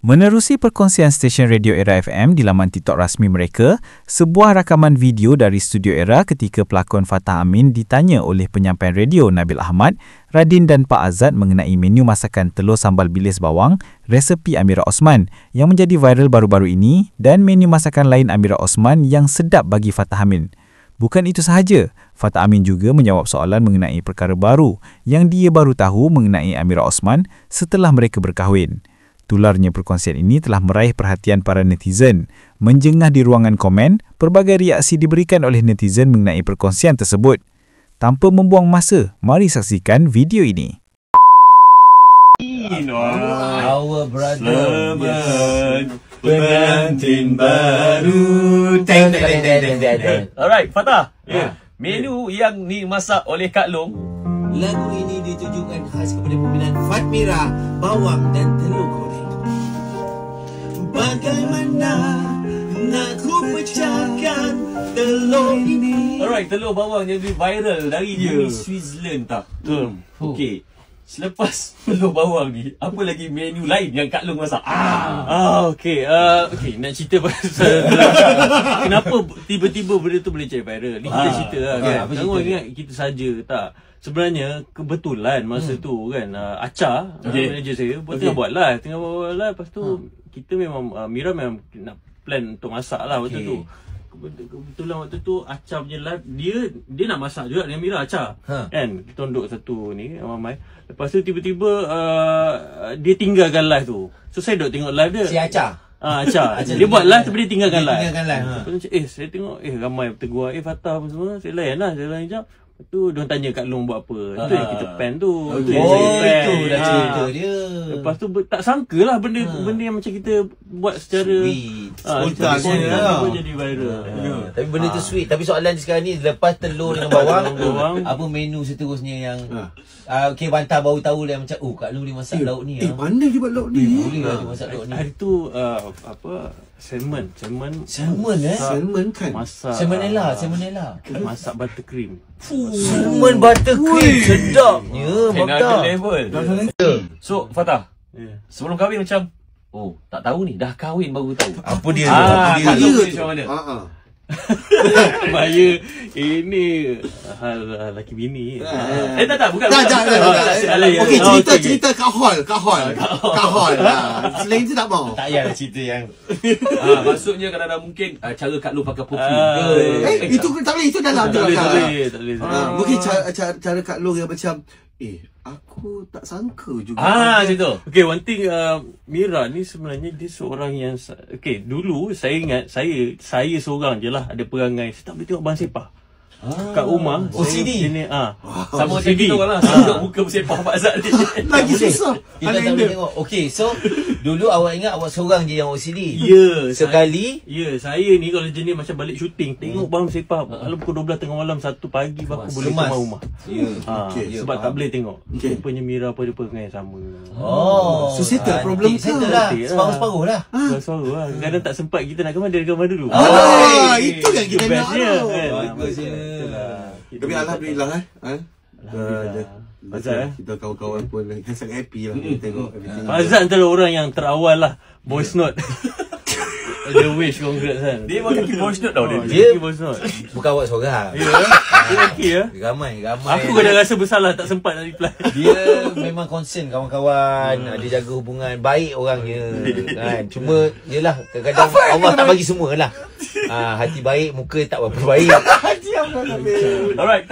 Menerusi perkongsian stesen Radio Era FM di laman TikTok rasmi mereka, sebuah rakaman video dari Studio Era ketika pelakon Fatah Amin ditanya oleh penyampaian radio Nabil Ahmad, Radin dan Pak Azad mengenai menu masakan telur sambal bilis bawang, resepi Amira Osman yang menjadi viral baru-baru ini dan menu masakan lain Amira Osman yang sedap bagi Fatah Amin. Bukan itu sahaja, Fatah Amin juga menjawab soalan mengenai perkara baru yang dia baru tahu mengenai Amira Osman setelah mereka berkahwin. Tularnya perkongsian ini telah meraih perhatian para netizen. Menjengah di ruangan komen, pelbagai reaksi diberikan oleh netizen mengenai perkongsian tersebut. Tanpa membuang masa, mari saksikan video ini. Our brother pengantin baru. Alright, Fatah. Menu yang dimasak oleh Kak Long. Lagu ini ditujukan khas kepada peminat Fatmira, bawang dan telur goreng. Bagaimana nak ku pecahkan telur ini? Alright, telur bawang yang viral dari Switzerland tak? Okey. Selepas telur bawang ni, apa lagi menu lain yang Kak Long masak? Okey. Okey, nak cerita pasal kenapa tiba-tiba benda tu boleh jadi viral. Ni kita cerita lah kan. Jangan ingat kita saja tak. Sebenarnya kebetulan masa tu kan Acha, manager saya, tengah buat live. Lepas tu kita memang Mira memang nak plan untuk masak lah waktu tu. Kebetulan waktu tu Acha punya live, dia nak masak juga dengan Mira Acha. Kan kita duduk satu ni ramai. Lepas tu tiba-tiba dia tinggalkan live tu. So saya duduk tengok live dia. Si Acha. Acha. Dia buat live tapi dia tinggalkan live. Lepas tu saya tengok ramai tegur Fatah apa semua. Saya layan jap. Tu dia tanya Kak Long buat apa. Itu yang kita plan tu. Itu dah cerita dia. Lepas tu tak sangka lah benda yang macam kita buat secara spontan jadi viral. Tapi benda tu sweet. Tapi soalan sekarang ni, lepas telur dengan bawang, apa menu seterusnya yang okey, Wanta baru tahu lah macam Kak Long dia masak lauk ni. Pandai dia buat lauk ni. Boleh lah dia masak lauk ni. Hari tu salmon kan masak salmonella masak buttercream. Salmon buttercream sedapnya Another level. So Fatah, sebelum kahwin macam tak tahu ni, dah kahwin baru tahu apa dia Kak Long macam mana. Bahaya ini hal laki bini. Tak bukan. Okey, cerita kat hall lah. Selain tu tak mau. Tak payahlah cerita yang maksudnya kadang-kadang mungkin cara Kak Long pakai perfume. Itu tak boleh, itu dalam tak boleh. Mungkin cara Kak Long yang macam aku tak sangka juga. Macam tu. Okay, one thing, Mira ni sebenarnya dia seorang yang dulu saya ingat saya seorang je lah ada perangai saya tak boleh tengok Bang Sepah kat rumah. OCD ini sama macam kita orang lah, tengok muka Sepah Pak Azad ni. Lagi susah. Kita tak boleh tengok. Okey, so dulu awak ingat awak seorang je yang OCD. Sekali saya ni kalau jenis macam balik syuting tengok Bang Sepah malam pukul 12 tengah malam 1 pagi baru boleh keluar rumah. Sebab tak boleh tengok. Rupanya Mira pun ada perangai yang sama. So settle problem tu lah. Separuh-separuh lah. Kadang tak sempat kita nak gambar dulu. Itu yang kita nak. Tapi Alhamdulillah kita kawan-kawan pun sangat happy lah tengok everything. Azad antara orang yang terawal lah voice note. The wish congrats kan. Dia pakai voice note tau dia. Voice note. Bukan awak seorang. Dia okey ya. Ramai. Aku kadang rasa bersalah tak sempat nak reply. Dia memang concern kawan-kawan. Dia jaga hubungan baik orangnya kan. Cuma yalah kadang-kadang Allah tak bagi semua lah. Hati baik, muka tak berapa baik. Alright.